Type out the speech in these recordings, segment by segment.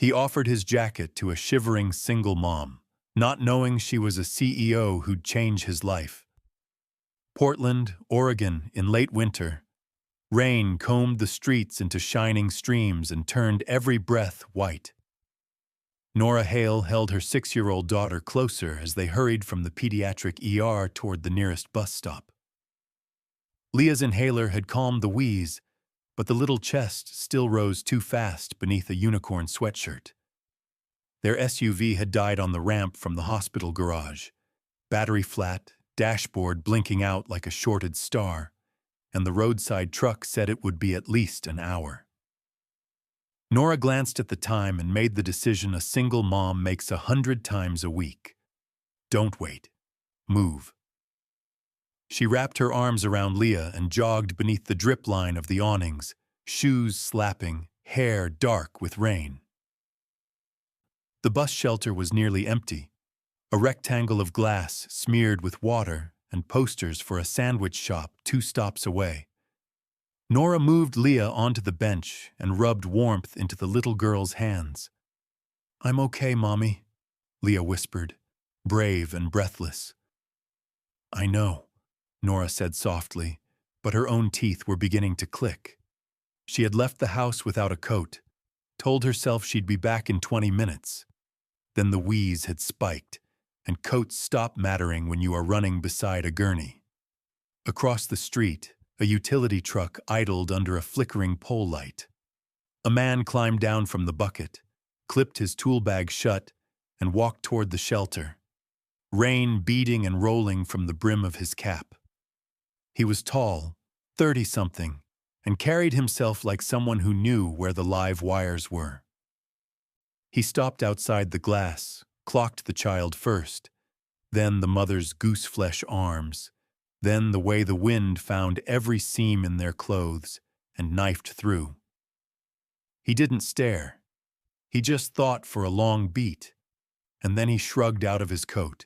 He offered his jacket to a shivering single mom, not knowing she was a CEO who'd change his life. Portland, Oregon, in late winter. Rain combed the streets into shining streams and turned every breath white. Nora Hale held her 6-year-old daughter closer as they hurried from the pediatric ER toward the nearest bus stop. Leah's inhaler had calmed the wheeze, but the little chest still rose too fast beneath a unicorn sweatshirt. Their SUV had died on the ramp from the hospital garage, battery flat, dashboard blinking out like a shorted star, and the roadside truck said it would be at least an hour. Nora glanced at the time and made the decision a single mom makes 100 times a week. Don't wait. Move. She wrapped her arms around Leah and jogged beneath the drip line of the awnings, shoes slapping, hair dark with rain. The bus shelter was nearly empty, a rectangle of glass smeared with water and posters for a sandwich shop 2 stops away. Nora moved Leah onto the bench and rubbed warmth into the little girl's hands. "I'm okay, Mommy," Leah whispered, brave and breathless. "I know," Nora said softly, but her own teeth were beginning to click. She had left the house without a coat, told herself she'd be back in 20 minutes. Then the wheeze had spiked, and coats stop mattering when you are running beside a gurney. Across the street, a utility truck idled under a flickering pole light. A man climbed down from the bucket, clipped his tool bag shut, and walked toward the shelter, rain beating and rolling from the brim of his cap. He was tall, 30-something, and carried himself like someone who knew where the live wires were. He stopped outside the glass, clocked the child first, then the mother's goose-flesh arms, then the way the wind found every seam in their clothes and knifed through. He didn't stare. He just thought for a long beat, and then he shrugged out of his coat.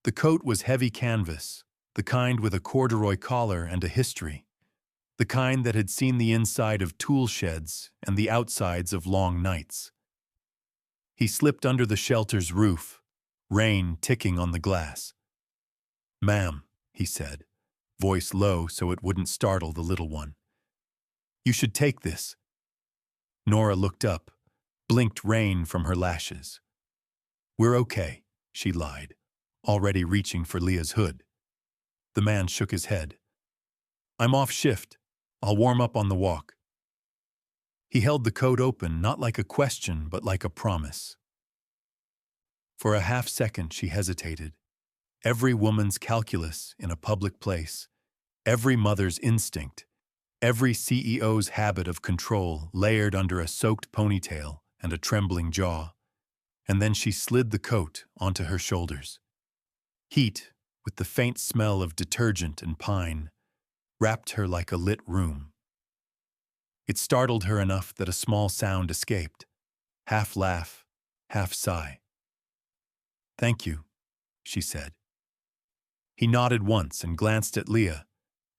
The coat was heavy canvas, the kind with a corduroy collar and a history, the kind that had seen the inside of tool sheds and the outsides of long nights. He slipped under the shelter's roof, rain ticking on the glass. "Ma'am," he said, voice low so it wouldn't startle the little one. "You should take this." Nora looked up, blinked rain from her lashes. "We're okay," she lied, already reaching for Leah's hood. The man shook his head. "I'm off shift. I'll warm up on the walk." He held the coat open, not like a question, but like a promise. For a half-second she hesitated. Every woman's calculus in a public place, every mother's instinct, every CEO's habit of control layered under a soaked ponytail and a trembling jaw, and then she slid the coat onto her shoulders. Heat, with the faint smell of detergent and pine, wrapped her like a lit room. It startled her enough that a small sound escaped, half laugh, half sigh. "Thank you," she said. He nodded once and glanced at Leah,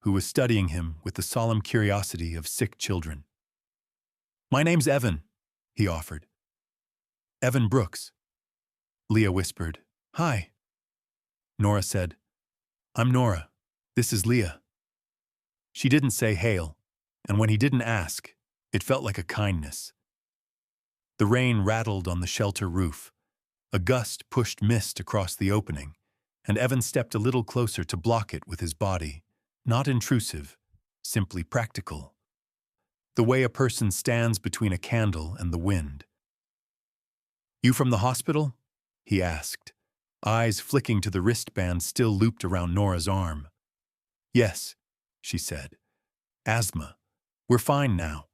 who was studying him with the solemn curiosity of sick children. "My name's Evan," he offered. "Evan Brooks." Leah whispered, "Hi." Nora said, "I'm Nora. This is Leah." She didn't say Hale, and when he didn't ask, it felt like a kindness. The rain rattled on the shelter roof. A gust pushed mist across the opening, and Evan stepped a little closer to block it with his body, not intrusive, simply practical. The way a person stands between a candle and the wind. "You from the hospital?" he asked, eyes flicking to the wristband still looped around Nora's arm. "Yes," she said. "Asthma. We're fine now."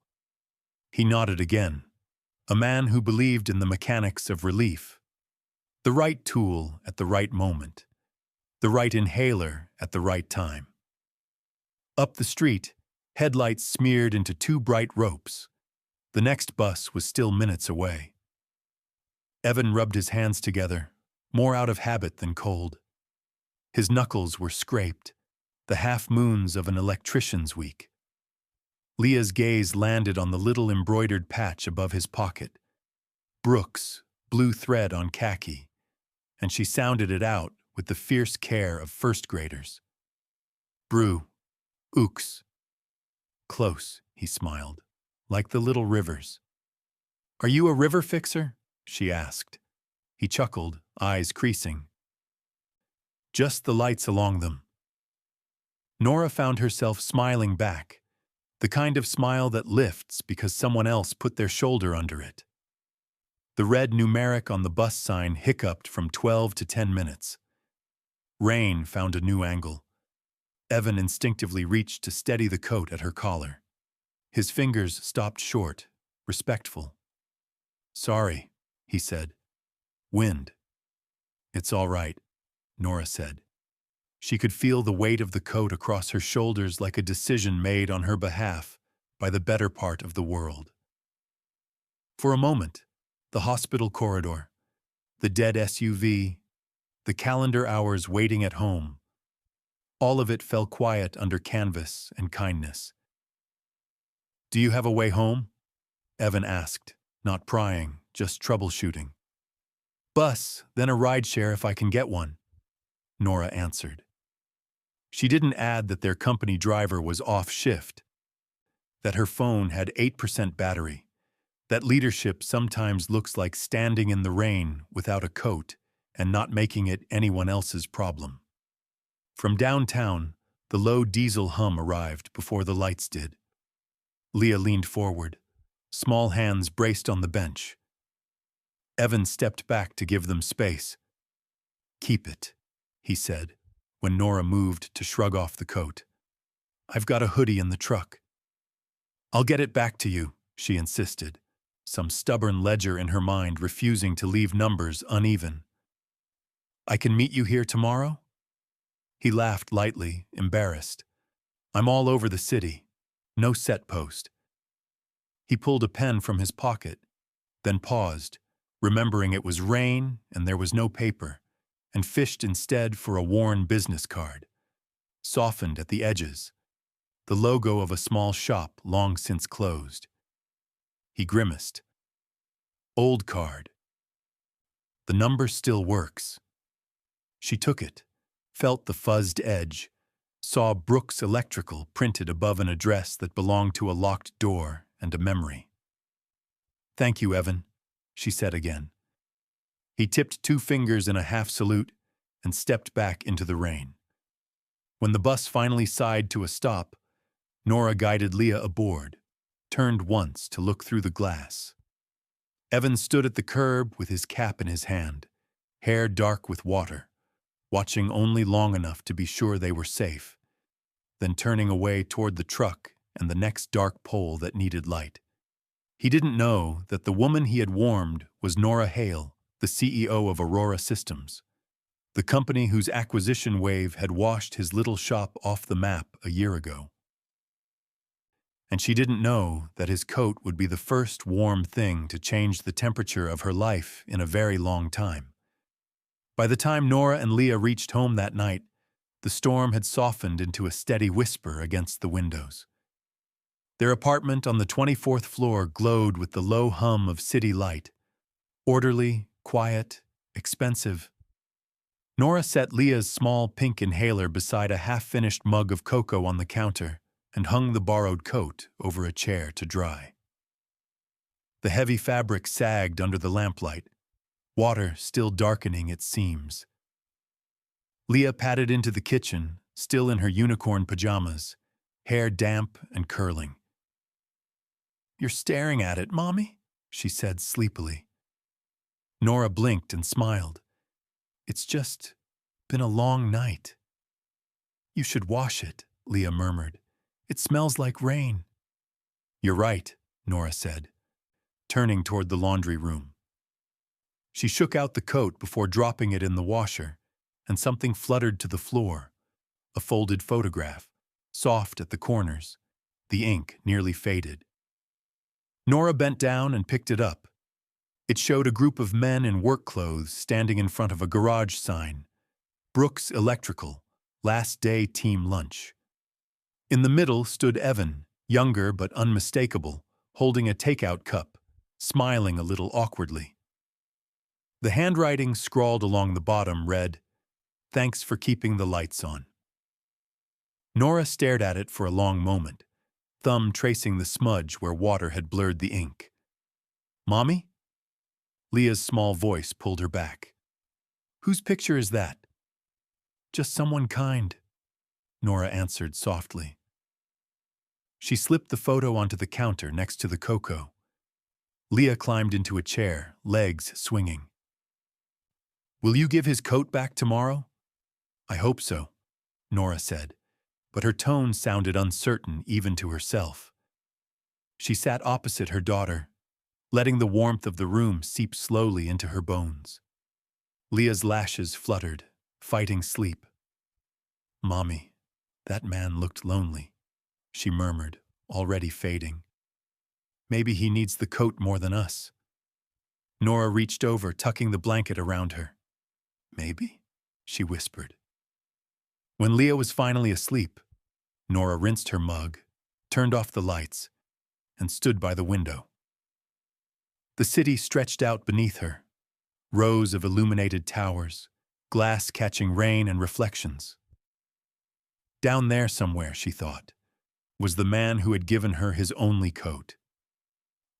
He nodded again, a man who believed in the mechanics of relief. The right tool at the right moment. The right inhaler at the right time. Up the street, headlights smeared into 2 bright ropes. The next bus was still minutes away. Evan rubbed his hands together, more out of habit than cold. His knuckles were scraped, the half-moons of an electrician's week. Leah's gaze landed on the little embroidered patch above his pocket, Brooks, blue thread on khaki, and she sounded it out with the fierce care of first graders. Brew, ooks. Close, he smiled, like the little rivers. Are you a river fixer? She asked. He chuckled, eyes creasing. Just the lights along them. Nora found herself smiling back, the kind of smile that lifts because someone else put their shoulder under it. The red numeric on the bus sign hiccuped from 12 to 10 minutes. Rain found a new angle. Evan instinctively reached to steady the coat at her collar. His fingers stopped short, respectful. Sorry, he said. Wind. It's all right, Nora said. She could feel the weight of the coat across her shoulders like a decision made on her behalf by the better part of the world. For a moment, the hospital corridor, the dead SUV, the calendar hours waiting at home, all of it fell quiet under canvas and kindness. Do you have a way home? Evan asked, not prying, just troubleshooting. Bus, then a rideshare if I can get one, Nora answered. She didn't add that their company driver was off shift, that her phone had 8% battery, that leadership sometimes looks like standing in the rain without a coat and not making it anyone else's problem. From downtown, the low diesel hum arrived before the lights did. Leah leaned forward, small hands braced on the bench. Evan stepped back to give them space. Keep it, he said, when Nora moved to shrug off the coat. I've got a hoodie in the truck. I'll get it back to you, she insisted, some stubborn ledger in her mind refusing to leave numbers uneven. I can meet you here tomorrow? He laughed lightly, embarrassed. I'm all over the city. No set post. He pulled a pen from his pocket, then paused, remembering it was rain and there was no paper, and fished instead for a worn business card, softened at the edges, the logo of a small shop long since closed. He grimaced. Old card. The number still works. She took it, felt the fuzzed edge, saw Brooks Electrical printed above an address that belonged to a locked door and a memory. Thank you, Evan, she said again. He tipped 2 fingers in a half salute and stepped back into the rain. When the bus finally sighed to a stop, Nora guided Leah aboard, turned once to look through the glass. Evan stood at the curb with his cap in his hand, hair dark with water, watching only long enough to be sure they were safe, then turning away toward the truck and the next dark pole that needed light. He didn't know that the woman he had warmed was Nora Hale, the CEO of Aurora Systems, the company whose acquisition wave had washed his little shop off the map a year ago. And she didn't know that his coat would be the first warm thing to change the temperature of her life in a very long time. By the time Nora and Leah reached home that night, the storm had softened into a steady whisper against the windows. Their apartment on the 24th floor glowed with the low hum of city light, orderly, quiet, expensive. Nora set Leah's small pink inhaler beside a half-finished mug of cocoa on the counter and hung the borrowed coat over a chair to dry. The heavy fabric sagged under the lamplight, water still darkening its seams. Leah padded into the kitchen, still in her unicorn pajamas, hair damp and curling. You're staring at it, Mommy, she said sleepily. Nora blinked and smiled. It's just been a long night. You should wash it, Leah murmured. It smells like rain. You're right, Nora said, turning toward the laundry room. She shook out the coat before dropping it in the washer, and something fluttered to the floor, a folded photograph, soft at the corners, the ink nearly faded. Nora bent down and picked it up. It showed a group of men in work clothes standing in front of a garage sign, Brooks Electrical, last day team lunch. In the middle stood Evan, younger but unmistakable, holding a takeout cup, smiling a little awkwardly. The handwriting scrawled along the bottom read, "Thanks for keeping the lights on." Nora stared at it for a long moment, thumb tracing the smudge where water had blurred the ink. "Mommy?" Leah's small voice pulled her back. "Whose picture is that?" "Just someone kind," Nora answered softly. She slipped the photo onto the counter next to the cocoa. Leah climbed into a chair, legs swinging. "Will you give his coat back tomorrow?" "I hope so," Nora said, but her tone sounded uncertain even to herself. She sat opposite her daughter, letting the warmth of the room seep slowly into her bones. Leah's lashes fluttered, fighting sleep. "Mommy, that man looked lonely," she murmured, already fading. "Maybe he needs the coat more than us." Nora reached over, tucking the blanket around her. "Maybe?" she whispered. When Leah was finally asleep, Nora rinsed her mug, turned off the lights, and stood by the window. The city stretched out beneath her, rows of illuminated towers, glass catching rain and reflections. Down there somewhere, she thought, was the man who had given her his only coat.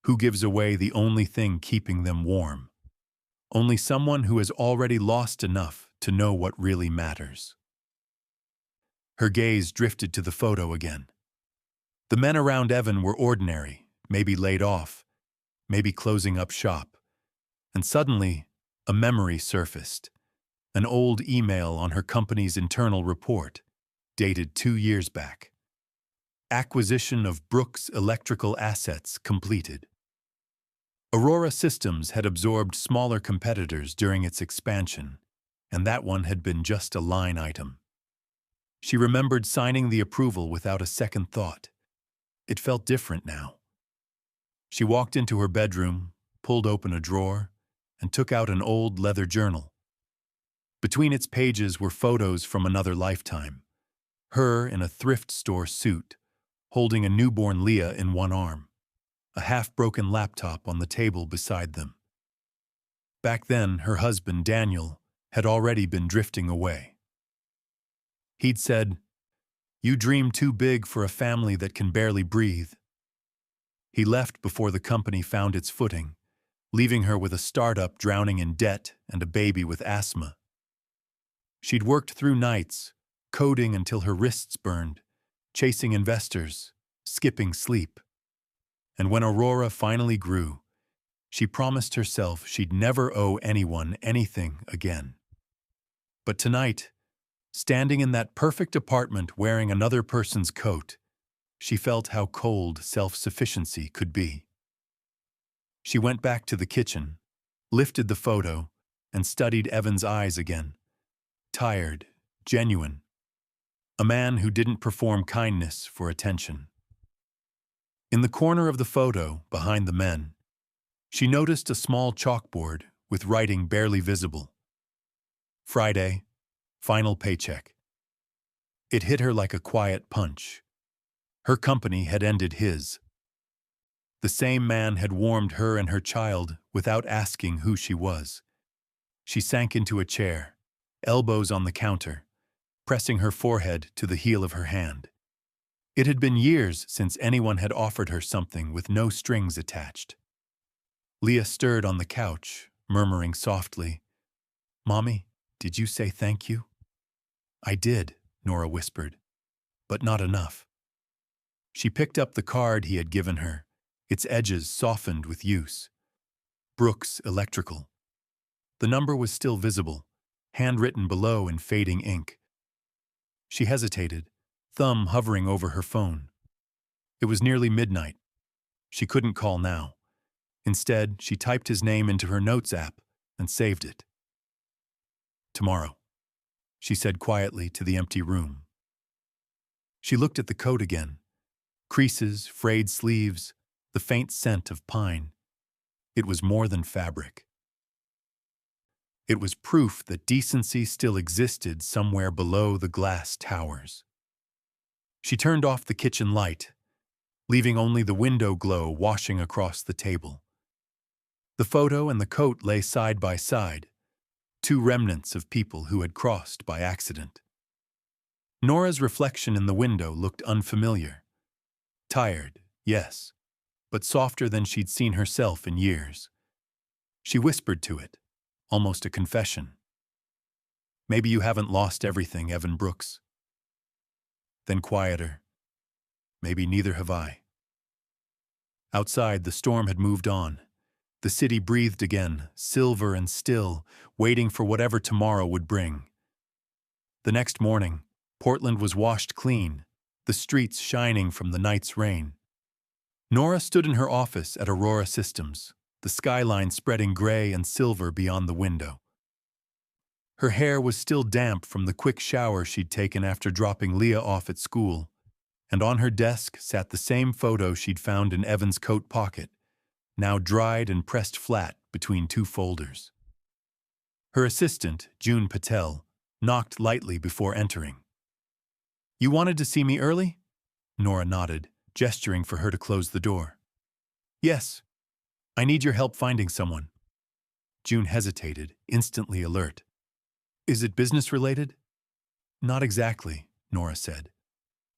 Who gives away the only thing keeping them warm? Only someone who has already lost enough to know what really matters. Her gaze drifted to the photo again. The men around Evan were ordinary, maybe laid off, maybe closing up shop. And suddenly, a memory surfaced. An old email on her company's internal report, dated 2 years back. Acquisition of Brooks Electrical Assets completed. Aurora Systems had absorbed smaller competitors during its expansion, and that one had been just a line item. She remembered signing the approval without a second thought. It felt different now. She walked into her bedroom, pulled open a drawer, and took out an old leather journal. Between its pages were photos from another lifetime. Her in a thrift store suit, holding a newborn Leah in one arm, a half-broken laptop on the table beside them. Back then, her husband, Daniel, had already been drifting away. He'd said, "You dream too big for a family that can barely breathe." He left before the company found its footing, leaving her with a startup drowning in debt and a baby with asthma. She'd worked through nights, coding until her wrists burned, chasing investors, skipping sleep. And when Aurora finally grew, she promised herself she'd never owe anyone anything again. But tonight, standing in that perfect apartment wearing another person's coat, she felt how cold self-sufficiency could be. She went back to the kitchen, lifted the photo, and studied Evan's eyes again. Tired, genuine. A man who didn't perform kindness for attention. In the corner of the photo, behind the men, she noticed a small chalkboard with writing barely visible. Friday, final paycheck. It hit her like a quiet punch. Her company had ended his. The same man had warmed her and her child without asking who she was. She sank into a chair, elbows on the counter, pressing her forehead to the heel of her hand. It had been years since anyone had offered her something with no strings attached. Leah stirred on the couch, murmuring softly, "Mommy, did you say thank you?" "I did," Nora whispered, "but not enough." She picked up the card he had given her, its edges softened with use. Brooks Electrical. The number was still visible, handwritten below in fading ink. She hesitated, thumb hovering over her phone. It was nearly midnight. She couldn't call now. Instead, she typed his name into her notes app and saved it. "Tomorrow," she said quietly to the empty room. She looked at the coat again. Creases, frayed sleeves, the faint scent of pine. It was more than fabric. It was proof that decency still existed somewhere below the glass towers. She turned off the kitchen light, leaving only the window glow washing across the table. The photo and the coat lay side by side, two remnants of people who had crossed by accident. Nora's reflection in the window looked unfamiliar. Tired, yes, but softer than she'd seen herself in years. She whispered to it, almost a confession. "Maybe you haven't lost everything, Evan Brooks." Then quieter, "Maybe neither have I." Outside, the storm had moved on. The city breathed again, silver and still, waiting for whatever tomorrow would bring. The next morning, Portland was washed clean, the streets shining from the night's rain. Nora stood in her office at Aurora Systems, the skyline spreading gray and silver beyond the window. Her hair was still damp from the quick shower she'd taken after dropping Leah off at school, and on her desk sat the same photo she'd found in Evan's coat pocket, now dried and pressed flat between two folders. Her assistant, June Patel, knocked lightly before entering. "You wanted to see me early?" Nora nodded, gesturing for her to close the door. "Yes. I need your help finding someone." June hesitated, instantly alert. "Is it business-related?" "Not exactly," Nora said.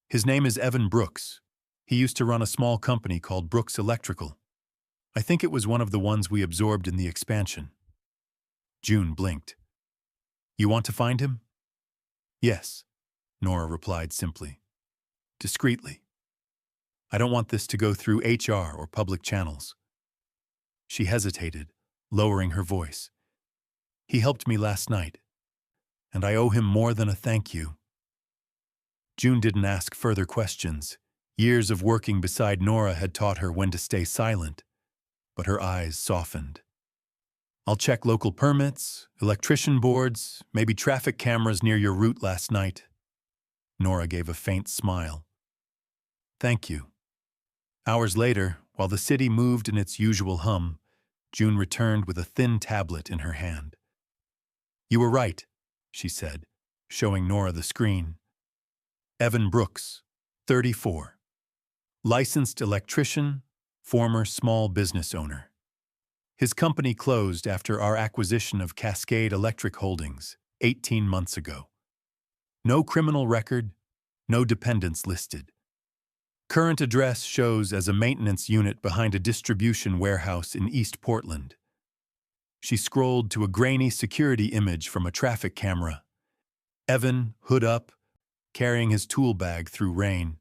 "His name is Evan Brooks. He used to run a small company called Brooks Electrical. I think it was one of the ones we absorbed in the expansion." June blinked. "You want to find him?" "Yes," Nora replied simply. "Discreetly. I don't want this to go through HR or public channels." She hesitated, lowering her voice. "He helped me last night, and I owe him more than a thank you." June didn't ask further questions. Years of working beside Nora had taught her when to stay silent, but her eyes softened. "I'll check local permits, electrician boards, maybe traffic cameras near your route last night." Nora gave a faint smile. "Thank you." Hours later, while the city moved in its usual hum, June returned with a thin tablet in her hand. "You were right," she said, showing Nora the screen. "Evan Brooks, 34. Licensed electrician, former small business owner. His company closed after our acquisition of Cascade Electric Holdings 18 months ago. No criminal record, no dependents listed. Current address shows as a maintenance unit behind a distribution warehouse in East Portland." She scrolled to a grainy security image from a traffic camera. Evan, hood up, carrying his tool bag through rain.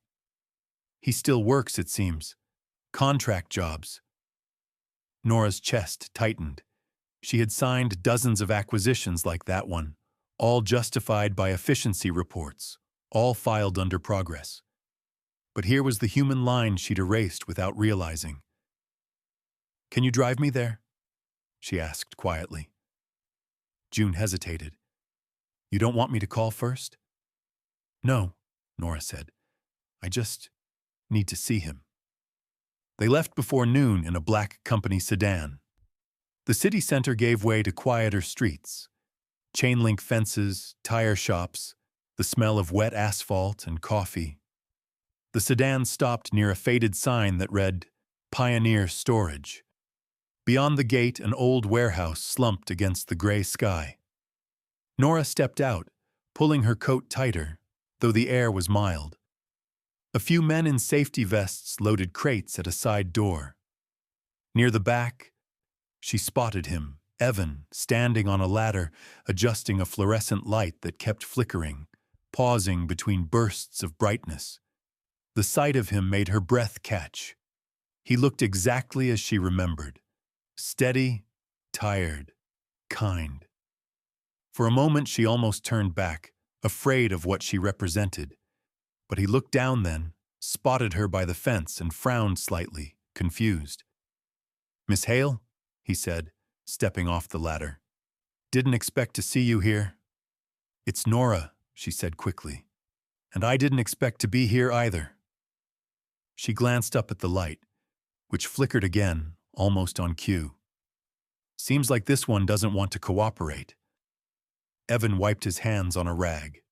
"He still works, it seems. Contract jobs." Nora's chest tightened. She had signed dozens of acquisitions like that one, all justified by efficiency reports, all filed under progress. But here was the human line she'd erased without realizing. "Can you drive me there?" she asked quietly. June hesitated. "You don't want me to call first?" "No," Nora said. "I just need to see him." They left before noon in a black company sedan. The city center gave way to quieter streets. Chain-link fences, tire shops, the smell of wet asphalt and coffee. The sedan stopped near a faded sign that read, "Pioneer Storage." Beyond the gate, an old warehouse slumped against the gray sky. Nora stepped out, pulling her coat tighter, though the air was mild. A few men in safety vests loaded crates at a side door. Near the back, she spotted him, Evan, standing on a ladder, adjusting a fluorescent light that kept flickering, pausing between bursts of brightness. The sight of him made her breath catch. He looked exactly as she remembered. Steady, tired, kind. For a moment she almost turned back, afraid of what she represented. But he looked down then, spotted her by the fence and frowned slightly, confused. "Miss Hale?" he said, stepping off the ladder. "Didn't expect to see you here." "It's Nora," she said quickly. "And I didn't expect to be here either." She glanced up at the light, which flickered again, almost on cue. "Seems like this one doesn't want to cooperate." Evan wiped his hands on a rag.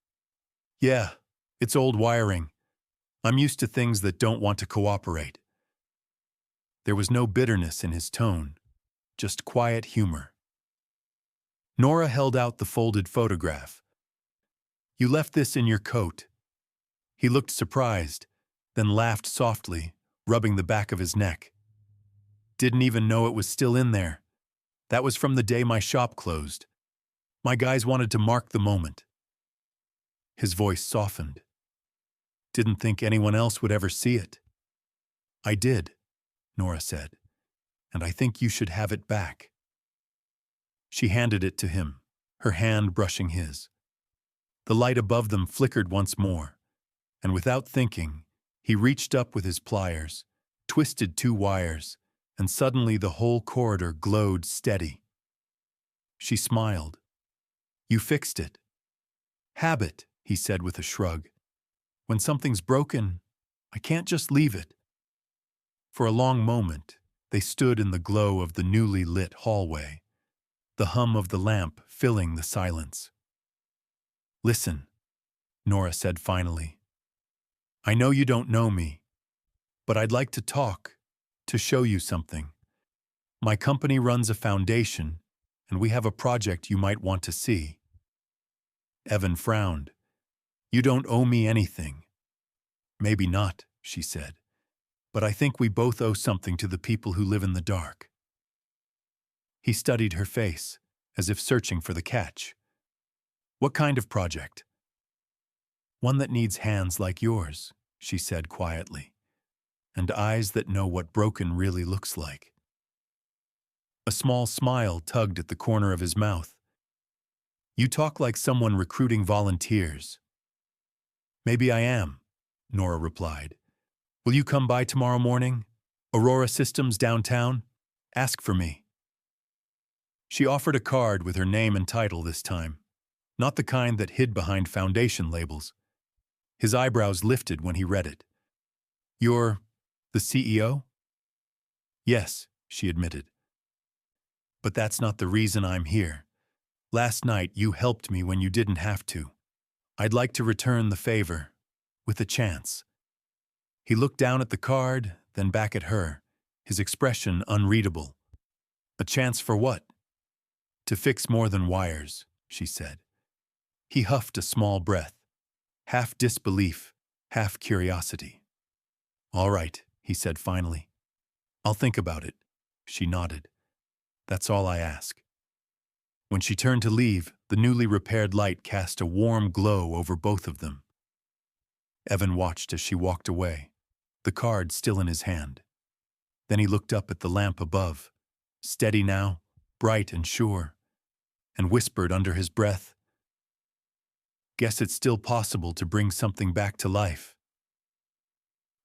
"Yeah, it's old wiring. I'm used to things that don't want to cooperate." There was no bitterness in his tone, just quiet humor. Nora held out the folded photograph. "You left this in your coat." He looked surprised, then laughed softly, rubbing the back of his neck. "Didn't even know it was still in there. That was from the day my shop closed. My guys wanted to mark the moment." His voice softened. "Didn't think anyone else would ever see it." "I did," Nora said, "and I think you should have it back." She handed it to him, her hand brushing his. The light above them flickered once more, and without thinking, he reached up with his pliers, twisted 2 wires, and suddenly the whole corridor glowed steady. She smiled. "You fixed it." "Habit," he said with a shrug. "When something's broken, I can't just leave it." For a long moment, they stood in the glow of the newly lit hallway, the hum of the lamp filling the silence. "Listen," Nora said finally. "I know you don't know me, but I'd like to talk, to show you something. My company runs a foundation, and we have a project you might want to see." Evan frowned. "You don't owe me anything." "Maybe not," she said, "but I think we both owe something to the people who live in the dark." He studied her face, as if searching for the catch. "What kind of project?" "One that needs hands like yours," she said quietly, "and eyes that know what broken really looks like." A small smile tugged at the corner of his mouth. "You talk like someone recruiting volunteers." "Maybe I am," Nora replied. "Will you come by tomorrow morning? Aurora Systems downtown? Ask for me." She offered a card with her name and title this time, not the kind that hid behind foundation labels. His eyebrows lifted when he read it. "You're the CEO?" "Yes," she admitted. "But that's not the reason I'm here. Last night you helped me when you didn't have to. I'd like to return the favor, with a chance." He looked down at the card, then back at her, his expression unreadable. "A chance for what?" "To fix more than wires," she said. He huffed a small breath, half disbelief, half curiosity. "All right," he said finally. "I'll think about it." She nodded. "That's all I ask." When she turned to leave, the newly repaired light cast a warm glow over both of them. Evan watched as she walked away, the card still in his hand. Then he looked up at the lamp above, steady now, bright and sure, and whispered under his breath, "Guess it's still possible to bring something back to life."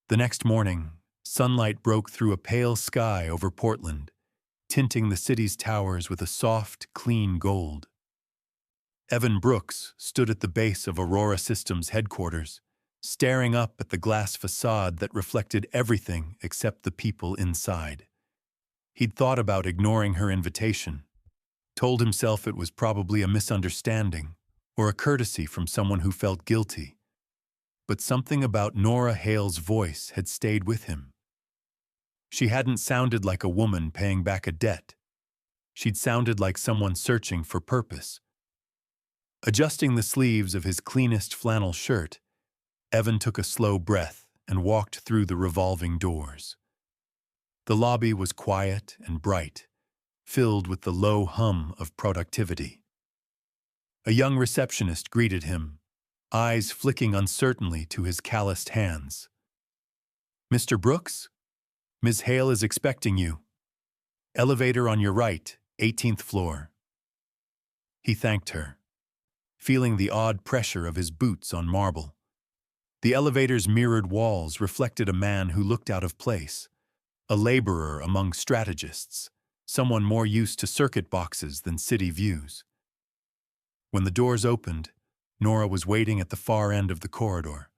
The next morning, sunlight broke through a pale sky over Portland, tinting the city's towers with a soft, clean gold. Evan Brooks stood at the base of Aurora Systems headquarters, staring up at the glass facade that reflected everything except the people inside. He'd thought about ignoring her invitation, told himself it was probably a misunderstanding or a courtesy from someone who felt guilty. But something about Nora Hale's voice had stayed with him. She hadn't sounded like a woman paying back a debt. She'd sounded like someone searching for purpose. Adjusting the sleeves of his cleanest flannel shirt, Evan took a slow breath and walked through the revolving doors. The lobby was quiet and bright, filled with the low hum of productivity. A young receptionist greeted him, eyes flicking uncertainly to his calloused hands. "Mr. Brooks? Ms. Hale is expecting you. Elevator on your right, 18th floor." He thanked her, feeling the odd pressure of his boots on marble. The elevator's mirrored walls reflected a man who looked out of place, a laborer among strategists, someone more used to circuit boxes than city views. When the doors opened, Nora was waiting at the far end of the corridor,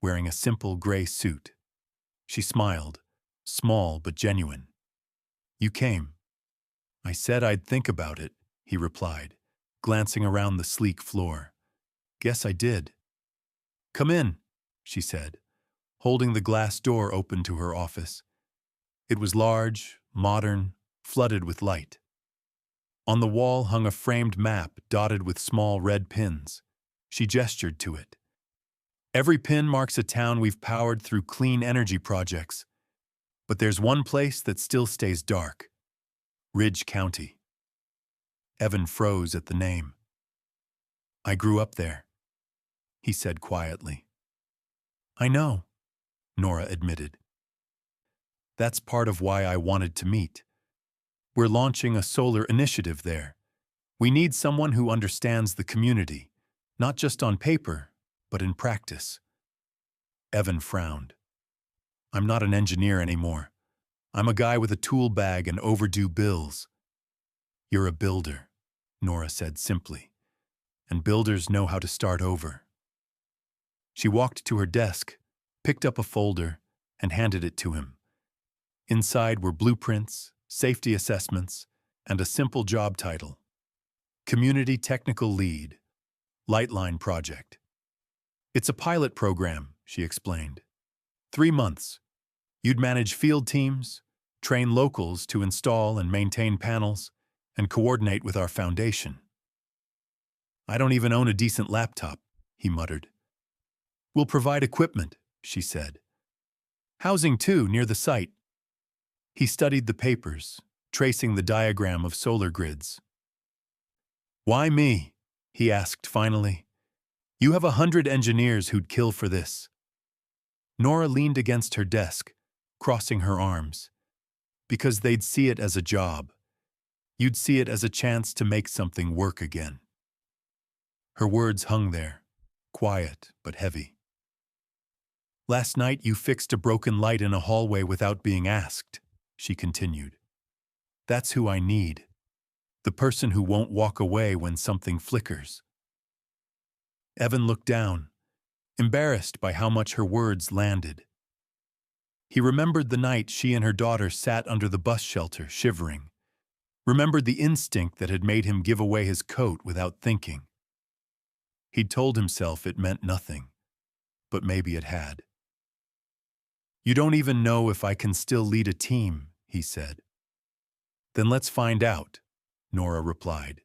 wearing a simple gray suit. She smiled, small but genuine. "You came." "I said I'd think about it," he replied, glancing around the sleek floor. "Guess I did." "Come in," she said, holding the glass door open to her office. It was large, modern, flooded with light. On the wall hung a framed map dotted with small red pins. She gestured to it. Every pin marks a town we've powered through clean energy projects. But there's one place that still stays dark. Ridge County. Evan froze at the name. I grew up there, he said quietly. I know, Nora admitted. That's part of why I wanted to meet. We're launching a solar initiative there. We need someone who understands the community, not just on paper, but in practice. Evan frowned. I'm not an engineer anymore. I'm a guy with a tool bag and overdue bills. You're a builder, Nora said simply, and builders know how to start over. She walked to her desk, picked up a folder, and handed it to him. Inside were blueprints, safety assessments, and a simple job title. Community Technical Lead, Lightline Project. It's a pilot program, she explained. 3 months. You'd manage field teams, train locals to install and maintain panels, and coordinate with our foundation. I don't even own a decent laptop, he muttered. We'll provide equipment, she said. Housing too, near the site. He studied the papers, tracing the diagram of solar grids. Why me? He asked finally. You have 100 engineers who'd kill for this. Nora leaned against her desk, crossing her arms. Because they'd see it as a job. You'd see it as a chance to make something work again. Her words hung there, quiet but heavy. Last night you fixed a broken light in a hallway without being asked, she continued. That's who I need. The person who won't walk away when something flickers. Evan looked down, embarrassed by how much her words landed. He remembered the night she and her daughter sat under the bus shelter, shivering. Remembered the instinct that had made him give away his coat without thinking. He'd told himself it meant nothing, but maybe it had. You don't even know if I can still lead a team, he said. Then let's find out, Nora replied.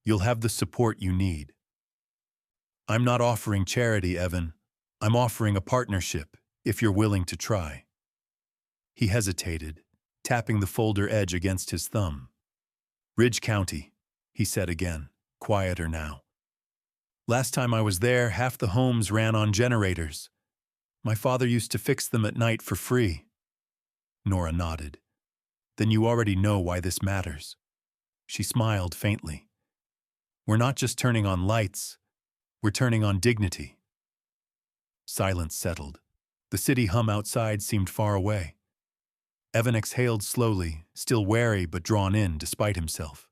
You'll have the support you need. I'm not offering charity, Evan. I'm offering a partnership, if you're willing to try. He hesitated, tapping the folder edge against his thumb. Ridge County, he said again, quieter now. Last time I was there, half the homes ran on generators. My father used to fix them at night for free. Nora nodded. Then you already know why this matters. She smiled faintly. We're not just turning on lights, we're turning on dignity. Silence settled. The city hum outside seemed far away. Evan exhaled slowly, still wary but drawn in despite himself.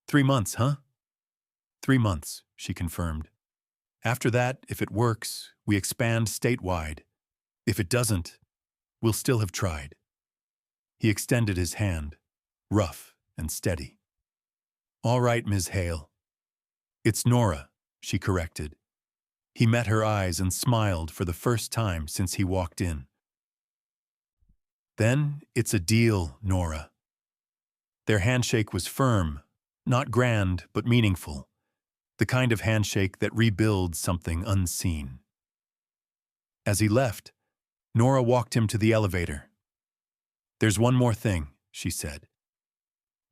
3 months, huh? 3 months, she confirmed. After that, if it works, we expand statewide. If it doesn't, we'll still have tried. He extended his hand, rough and steady. All right, Ms. Hale. It's Nora, she corrected. He met her eyes and smiled for the first time since he walked in. Then it's a deal, Nora. Their handshake was firm, not grand but meaningful, the kind of handshake that rebuilds something unseen. As he left, Nora walked him to the elevator. There's one more thing, she said.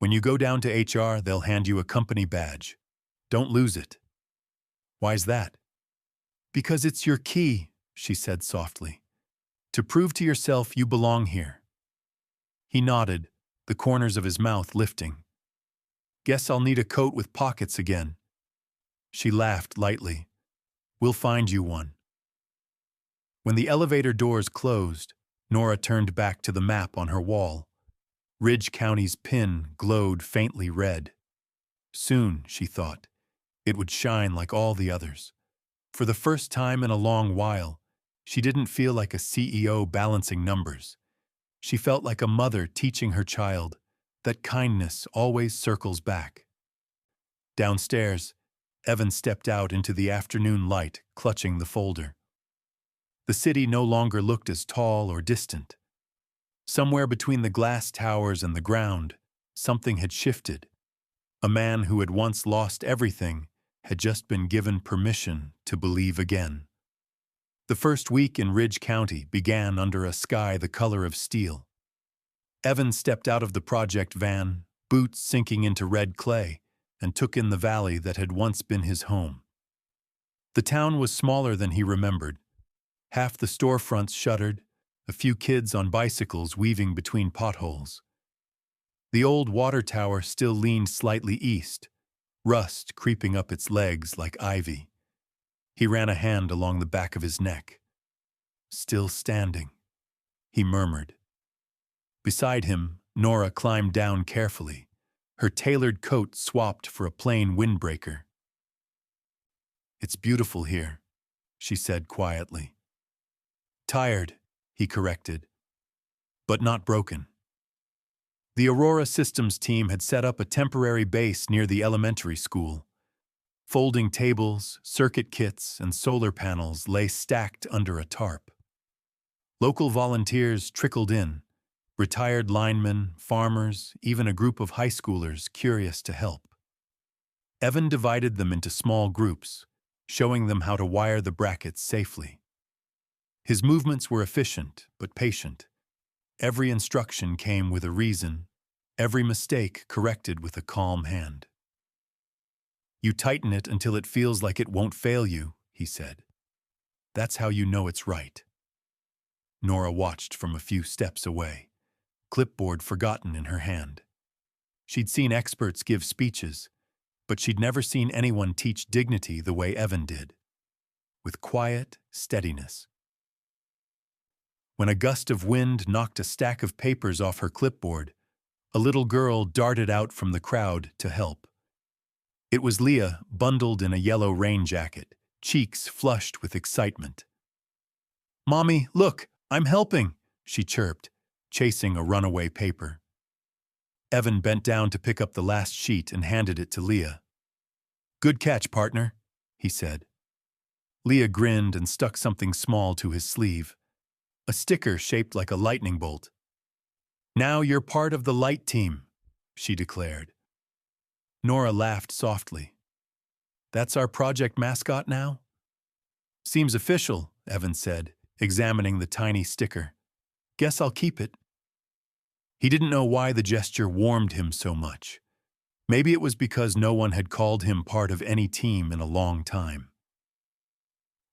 When you go down to HR, they'll hand you a company badge. Don't lose it. Why's that? Because it's your key, she said softly. To prove to yourself you belong here. He nodded, the corners of his mouth lifting. Guess I'll need a coat with pockets again. She laughed lightly. We'll find you one. When the elevator doors closed, Nora turned back to the map on her wall. Ridge County's pin glowed faintly red. Soon, she thought, it would shine like all the others. For the first time in a long while, she didn't feel like a CEO balancing numbers. She felt like a mother teaching her child that kindness always circles back. Downstairs, Evan stepped out into the afternoon light, clutching the folder. The city no longer looked as tall or distant. Somewhere between the glass towers and the ground, something had shifted. A man who had once lost everything had just been given permission to believe again. The first week in Ridge County began under a sky the color of steel. Evan stepped out of the project van, boots sinking into red clay, and took in the valley that had once been his home. The town was smaller than he remembered. Half the storefronts shuttered, a few kids on bicycles weaving between potholes. The old water tower still leaned slightly east, rust creeping up its legs like ivy. He ran a hand along the back of his neck. Still standing, he murmured. Beside him, Nora climbed down carefully, her tailored coat swapped for a plain windbreaker. "It's beautiful here," she said quietly. "Tired," he corrected, "but not broken." The Aurora Systems team had set up a temporary base near the elementary school. Folding tables, circuit kits, and solar panels lay stacked under a tarp. Local volunteers trickled in, retired linemen, farmers, even a group of high schoolers curious to help. Evan divided them into small groups, showing them how to wire the brackets safely. His movements were efficient but patient. Every instruction came with a reason, every mistake corrected with a calm hand. "You tighten it until it feels like it won't fail you," he said. "That's how you know it's right." Nora watched from a few steps away, clipboard forgotten in her hand. She'd seen experts give speeches, but she'd never seen anyone teach dignity the way Evan did, with quiet steadiness. When a gust of wind knocked a stack of papers off her clipboard, a little girl darted out from the crowd to help. It was Leah, bundled in a yellow rain jacket, cheeks flushed with excitement. "Mommy, look, I'm helping," she chirped, chasing a runaway paper. Evan bent down to pick up the last sheet and handed it to Leah. "Good catch, partner," he said. Leah grinned and stuck something small to his sleeve. A sticker shaped like a lightning bolt. "Now you're part of the light team," she declared. Nora laughed softly. "That's our project mascot now?" "Seems official," Evan said, examining the tiny sticker. "Guess I'll keep it." He didn't know why the gesture warmed him so much. Maybe it was because no one had called him part of any team in a long time.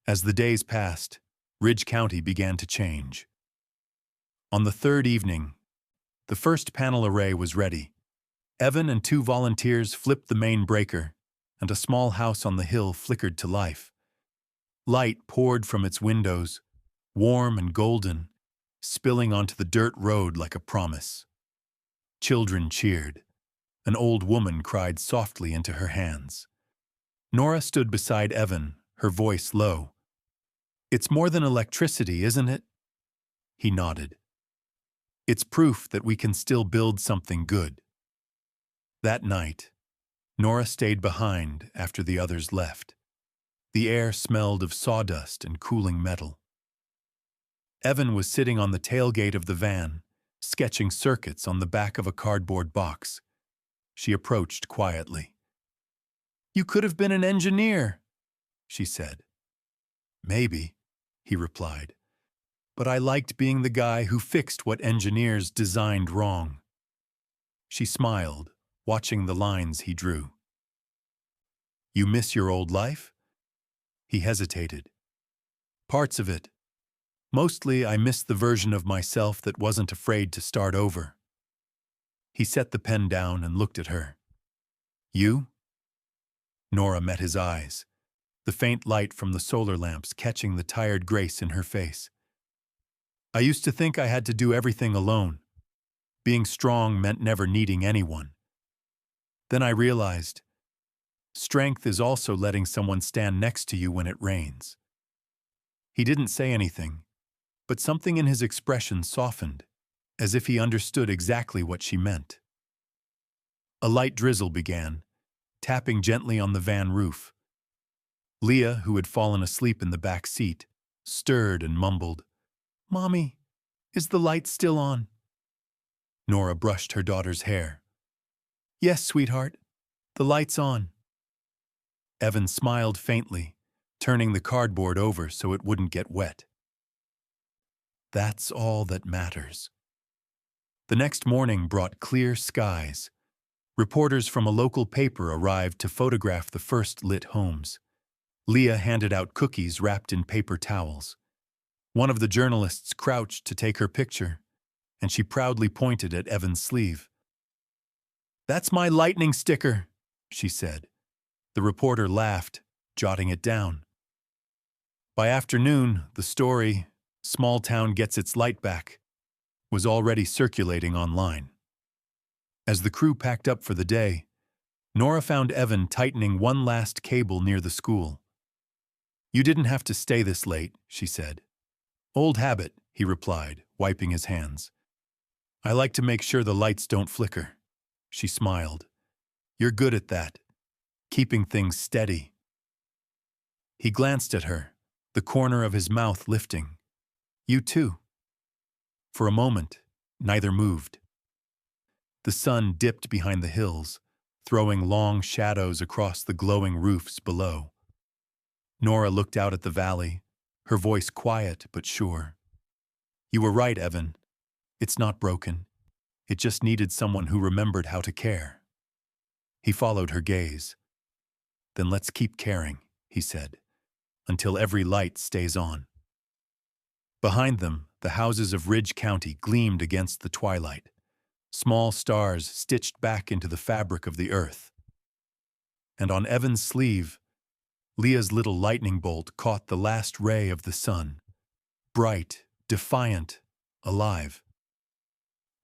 As the days passed, Ridge County began to change. On the third evening, the first panel array was ready. Evan and 2 volunteers flipped the main breaker, and a small house on the hill flickered to life. Light poured from its windows, warm and golden, spilling onto the dirt road like a promise. Children cheered. An old woman cried softly into her hands. Nora stood beside Evan, her voice low. "It's more than electricity, isn't it?" He nodded. "It's proof that we can still build something good." That night, Nora stayed behind after the others left. The air smelled of sawdust and cooling metal. Evan was sitting on the tailgate of the van, sketching circuits on the back of a cardboard box. She approached quietly. "You could have been an engineer," she said. "Maybe," he replied, "but I liked being the guy who fixed what engineers designed wrong." She smiled, watching the lines he drew. "You miss your old life?" He hesitated. "Parts of it. Mostly I miss the version of myself that wasn't afraid to start over." He set the pen down and looked at her. "You?" Nora met his eyes, the faint light from the solar lamps catching the tired grace in her face. "I used to think I had to do everything alone. Being strong meant never needing anyone. Then I realized, strength is also letting someone stand next to you when it rains." He didn't say anything, but something in his expression softened, as if he understood exactly what she meant. A light drizzle began, tapping gently on the van roof. Leah, who had fallen asleep in the back seat, stirred and mumbled, "Mommy, is the light still on?" Nora brushed her daughter's hair. "Yes, sweetheart. The light's on. Evan smiled faintly, turning the cardboard over so it wouldn't get wet. That's all that matters. The next morning brought clear skies. Reporters from a local paper arrived to photograph the first lit homes. Leah handed out cookies wrapped in paper towels. One of the journalists crouched to take her picture, and she proudly pointed at Evan's sleeve. "That's my lightning sticker," she said. The reporter laughed, jotting it down. By afternoon, the story, "Small Town Gets Its Light Back," was already circulating online. As the crew packed up for the day, Nora found Evan tightening one last cable near the school. "You didn't have to stay this late," she said. "Old habit," he replied, wiping his hands. "I like to make sure the lights don't flicker." She smiled. "You're good at that, keeping things steady." He glanced at her, the corner of his mouth lifting. "You too." For a moment, neither moved. The sun dipped behind the hills, throwing long shadows across the glowing roofs below. Nora looked out at the valley, her voice quiet but sure. "You were right, Evan. It's not broken. It just needed someone who remembered how to care." He followed her gaze. "Then let's keep caring," he said, "until every light stays on." Behind them, the houses of Ridge County gleamed against the twilight, small stars stitched back into the fabric of the earth. And on Evan's sleeve, Leah's little lightning bolt caught the last ray of the sun, bright, defiant, alive.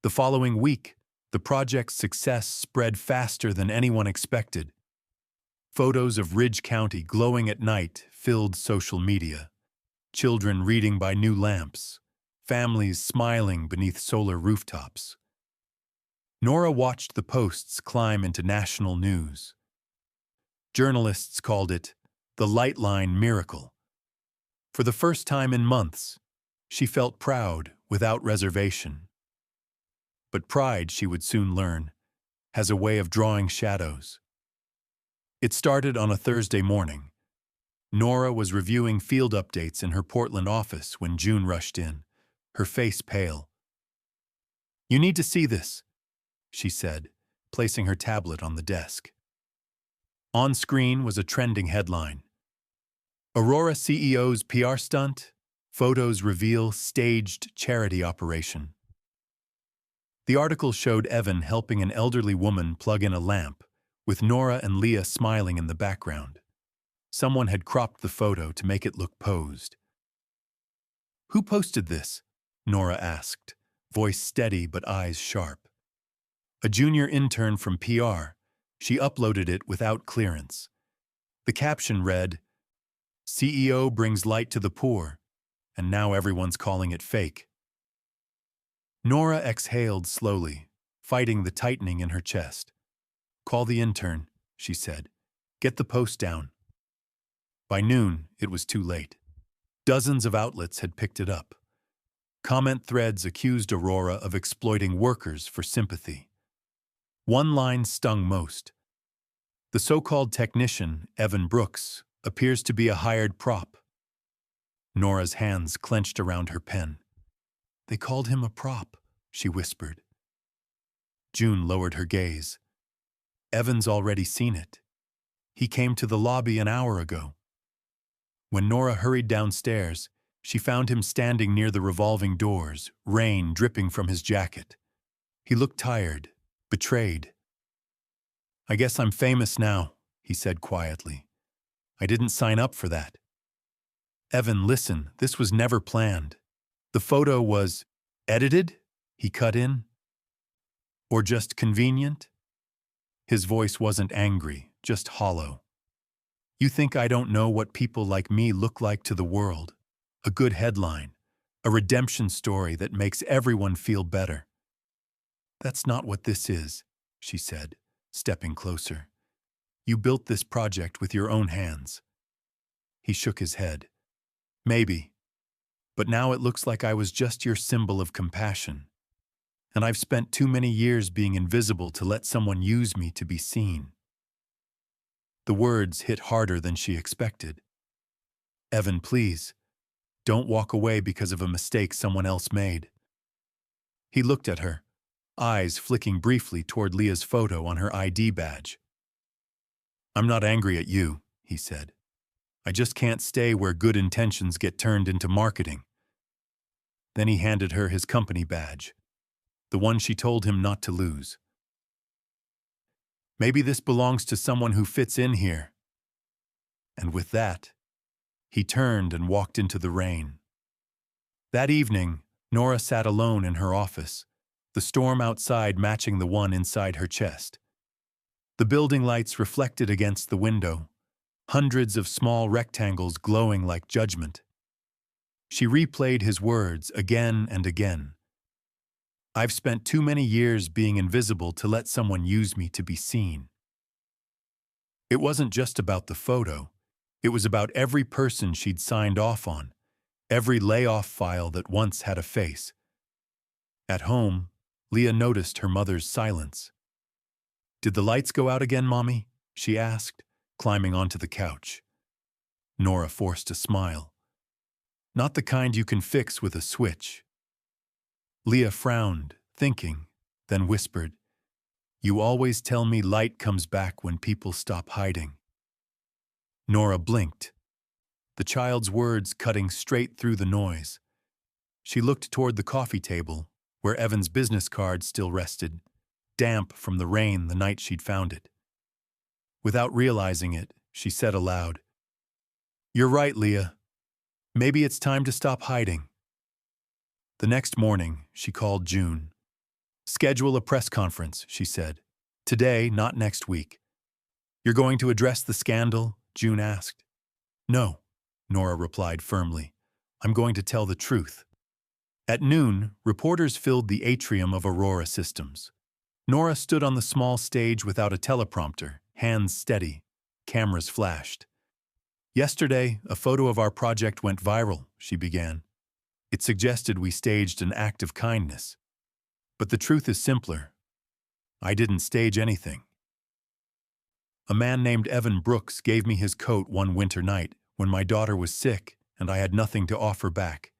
The following week, the project's success spread faster than anyone expected. Photos of Ridge County glowing at night filled social media. Children reading by new lamps, families smiling beneath solar rooftops. Nora watched the posts climb into national news. Journalists called it the Lightline Miracle. For the first time in months, she felt proud without reservation. But pride, she would soon learn, has a way of drawing shadows. It started on a Thursday morning. Nora was reviewing field updates in her Portland office when June rushed in, her face pale. "You need to see this," she said, placing her tablet on the desk. On screen was a trending headline. "Aurora CEO's PR stunt, photos reveal staged charity operation." The article showed Evan helping an elderly woman plug in a lamp, with Nora and Leah smiling in the background. Someone had cropped the photo to make it look posed. "Who posted this?" Nora asked, voice steady but eyes sharp. "A junior intern from PR. She uploaded it without clearance." The caption read, "CEO brings light to the poor, and now everyone's calling it fake." Nora exhaled slowly, fighting the tightening in her chest. "Call the intern," she said. "Get the post down." By noon, it was too late. Dozens of outlets had picked it up. Comment threads accused Aurora of exploiting workers for sympathy. One line stung most. "The so-called technician, Evan Brooks, appears to be a hired prop." Nora's hands clenched around her pen. "They called him a prop," she whispered. June lowered her gaze. "Evan's already seen it. He came to the lobby an hour ago." When Nora hurried downstairs, she found him standing near the revolving doors, rain dripping from his jacket. He looked tired, betrayed. "I guess I'm famous now," he said quietly. "I didn't sign up for that." "Evan, listen, this was never planned. The photo was edited," he cut in. "Or just convenient?" His voice wasn't angry, just hollow. "You think I don't know what people like me look like to the world? A good headline, a redemption story that makes everyone feel better." "That's not what this is," she said, stepping closer. "You built this project with your own hands." He shook his head. "Maybe. But now it looks like I was just your symbol of compassion. And I've spent too many years being invisible to let someone use me to be seen." The words hit harder than she expected. "Evan, please, don't walk away because of a mistake someone else made." He looked at her, eyes flicking briefly toward Leah's photo on her ID badge. "I'm not angry at you," he said. "I just can't stay where good intentions get turned into marketing." Then he handed her his company badge, the one she told him not to lose. "Maybe this belongs to someone who fits in here." And with that, he turned and walked into the rain. That evening, Nora sat alone in her office, the storm outside matching the one inside her chest. The building lights reflected against the window, hundreds of small rectangles glowing like judgment. She replayed his words again and again. "I've spent too many years being invisible to let someone use me to be seen." It wasn't just about the photo. It was about every person she'd signed off on, every layoff file that once had a face. At home, Leah noticed her mother's silence. "Did the lights go out again, Mommy?" she asked, climbing onto the couch. Nora forced a smile. "Not the kind you can fix with a switch." Leah frowned, thinking, then whispered, "You always tell me light comes back when people stop hiding." Nora blinked, the child's words cutting straight through the noise. She looked toward the coffee table, where Evan's business card still rested, damp from the rain the night she'd found it. Without realizing it, she said aloud, "You're right, Leah. Maybe it's time to stop hiding." The next morning, she called June. "Schedule a press conference," she said. "Today, not next week." "You're going to address the scandal?" June asked. "No," Nora replied firmly. "I'm going to tell the truth." At noon, reporters filled the atrium of Aurora Systems. Nora stood on the small stage without a teleprompter, hands steady. Cameras flashed. "Yesterday, a photo of our project went viral," she began. "It suggested we staged an act of kindness. But the truth is simpler. I didn't stage anything. A man named Evan Brooks gave me his coat one winter night when my daughter was sick and I had nothing to offer back.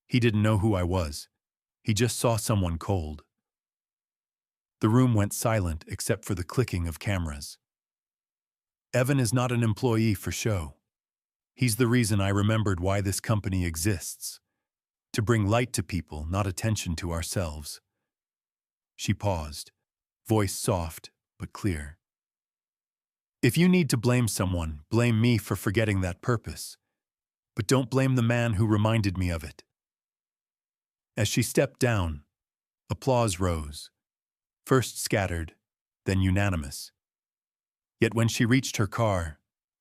He didn't know who I was. He just saw someone cold." The room went silent except for the clicking of cameras. "Evan is not an employee for show. He's the reason I remembered why this company exists. To bring light to people, not attention to ourselves." She paused, voice soft but clear. "If you need to blame someone, blame me for forgetting that purpose. But don't blame the man who reminded me of it." As she stepped down, applause rose, first scattered, then unanimous. Yet when she reached her car,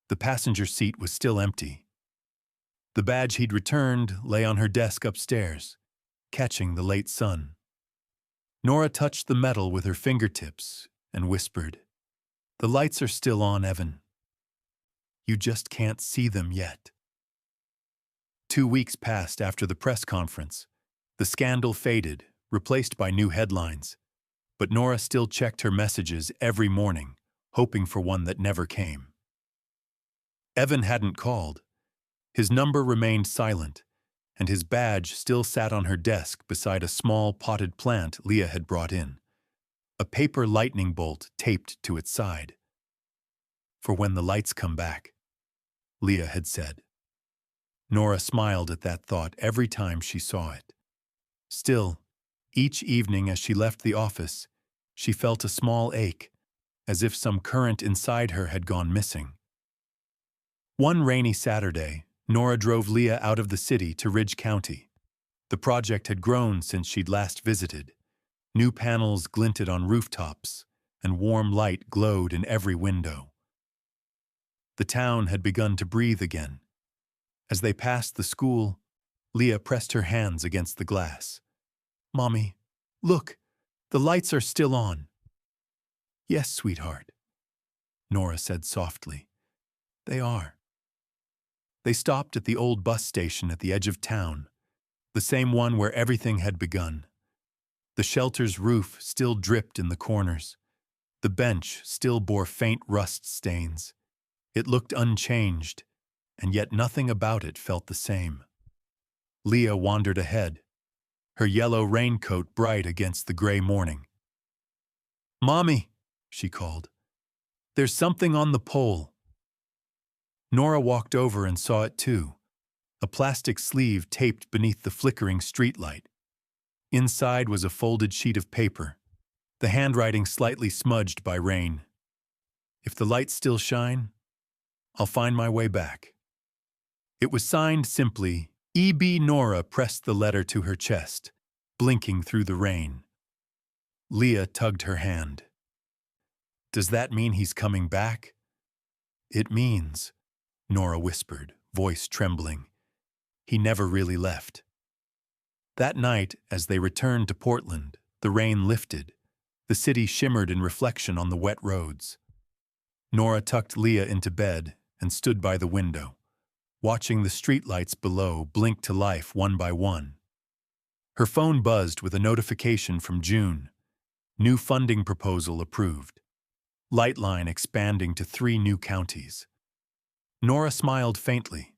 the passenger seat was still empty. The badge he'd returned lay on her desk upstairs, catching the late sun. Nora touched the metal with her fingertips and whispered, "The lights are still on, Evan. You just can't see them yet." 2 weeks passed after the press conference. The scandal faded, replaced by new headlines. But Nora still checked her messages every morning, hoping for one that never came. Evan hadn't called. His number remained silent, and his badge still sat on her desk beside a small potted plant Leah had brought in, a paper lightning bolt taped to its side. "For when the lights come back," Leah had said. Nora smiled at that thought every time she saw it. Still, each evening as she left the office, she felt a small ache, as if some current inside her had gone missing. One rainy Saturday, Nora drove Leah out of the city to Ridge County. The project had grown since she'd last visited. New panels glinted on rooftops, and warm light glowed in every window. The town had begun to breathe again. As they passed the school, Leah pressed her hands against the glass. "Mommy, look, the lights are still on." "Yes, sweetheart," Nora said softly. "They are." They stopped at the old bus station at the edge of town, the same one where everything had begun. The shelter's roof still dripped in the corners. The bench still bore faint rust stains. It looked unchanged, and yet nothing about it felt the same. Leah wandered ahead, her yellow raincoat bright against the gray morning. "Mommy," she called, "there's something on the pole." Nora walked over and saw it too, a plastic sleeve taped beneath the flickering streetlight. Inside was a folded sheet of paper, the handwriting slightly smudged by rain. "If the lights still shine, I'll find my way back." It was signed simply. E.B. Nora pressed the letter to her chest, blinking through the rain. Leah tugged her hand. "Does that mean he's coming back?" "It means," Nora whispered, voice trembling, "he never really left." That night, as they returned to Portland, the rain lifted. The city shimmered in reflection on the wet roads. Nora tucked Leah into bed and stood by the window, watching the streetlights below blink to life one by one. Her phone buzzed with a notification from June. New funding proposal approved. Lightline expanding to 3 new counties. Nora smiled faintly,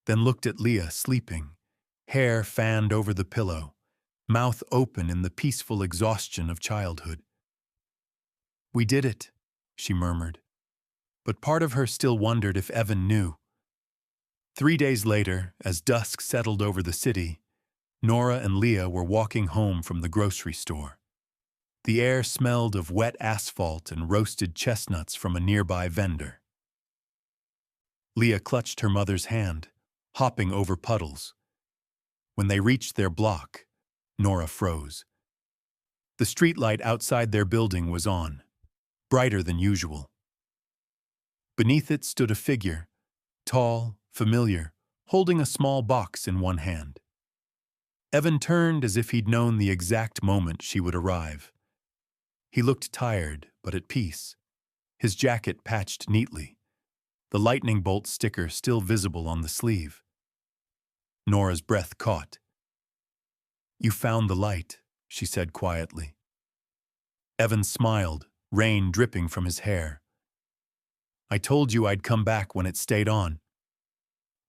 then looked at Leah sleeping, hair fanned over the pillow, mouth open in the peaceful exhaustion of childhood. "We did it," she murmured, but part of her still wondered if Evan knew. 3 days later, as dusk settled over the city, Nora and Leah were walking home from the grocery store. The air smelled of wet asphalt and roasted chestnuts from a nearby vendor. Leah clutched her mother's hand, hopping over puddles. When they reached their block, Nora froze. The streetlight outside their building was on, brighter than usual. Beneath it stood a figure, tall, familiar, holding a small box in one hand. Evan turned as if he'd known the exact moment she would arrive. He looked tired, but at peace, his jacket patched neatly, the lightning bolt sticker still visible on the sleeve. Nora's breath caught. "You found the light," she said quietly. Evan smiled, rain dripping from his hair. "I told you I'd come back when it stayed on."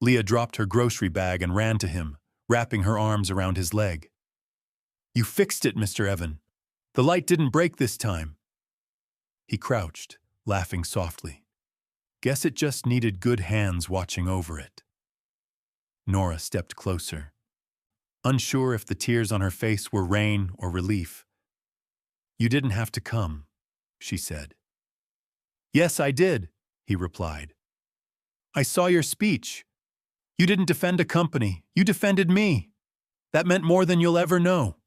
Leah dropped her grocery bag and ran to him, wrapping her arms around his leg. "You fixed it, Mr. Evan. The light didn't break this time." He crouched, laughing softly. "Guess it just needed good hands watching over it." Nora stepped closer, unsure if the tears on her face were rain or relief. "You didn't have to come," she said. "Yes, I did," he replied. "I saw your speech. You didn't defend a company, you defended me. That meant more than you'll ever know."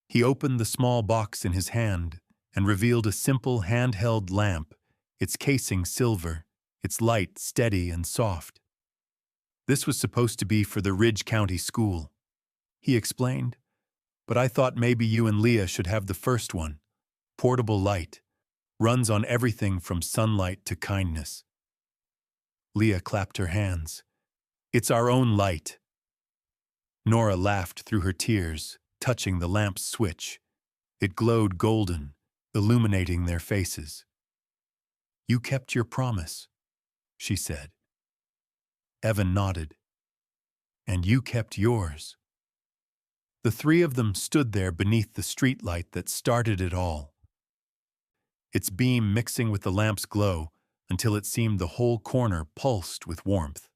He opened the small box in his hand and revealed a simple handheld lamp, its casing silver, its light steady and soft. "This was supposed to be for the Ridge County School," he explained, "but I thought maybe you and Leah should have the first one. Portable light. Runs on everything from sunlight to kindness." Leah clapped her hands. "It's our own light." Nora laughed through her tears, touching the lamp's switch. It glowed golden, illuminating their faces. "You kept your promise," she said. Evan nodded. "And you kept yours." The 3 of them stood there beneath the streetlight that started it all, its beam mixing with the lamp's glow until it seemed the whole corner pulsed with warmth.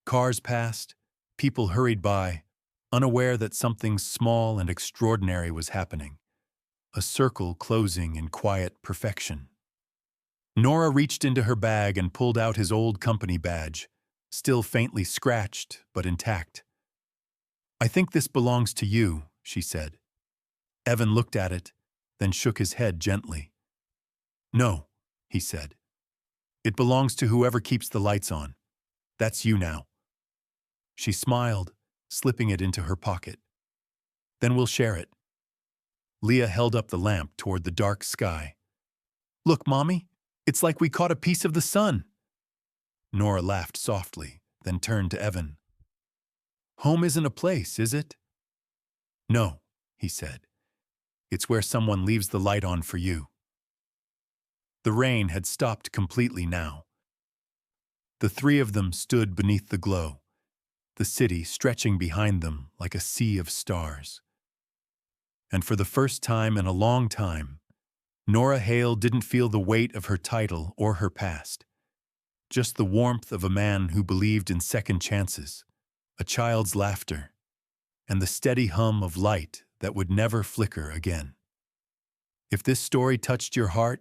Cars passed, people hurried by, unaware that something small and extraordinary was happening, a circle closing in quiet perfection. Nora reached into her bag and pulled out his old company badge, still faintly scratched but intact. "I think this belongs to you," she said. Evan looked at it, then shook his head gently. "No," he said. "It belongs to whoever keeps the lights on. That's you now." She smiled, slipping it into her pocket. "Then we'll share it." Leah held up the lamp toward the dark sky. "Look, Mommy, it's like we caught a piece of the sun." Nora laughed softly, then turned to Evan. "Home isn't a place, is it?" "No," he said. "It's where someone leaves the light on for you." The rain had stopped completely now, The three of them stood beneath the glow, the city stretching behind them like a sea of stars. And for the first time in a long time, Nora Hale didn't feel the weight of her title or her past, just the warmth of a man who believed in second chances, a child's laughter, and the steady hum of light that would never flicker again. If this story touched your heart,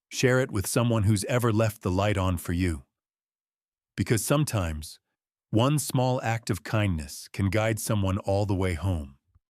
share it with someone who's ever left the light on for you. Because sometimes, one small act of kindness can guide someone all the way home.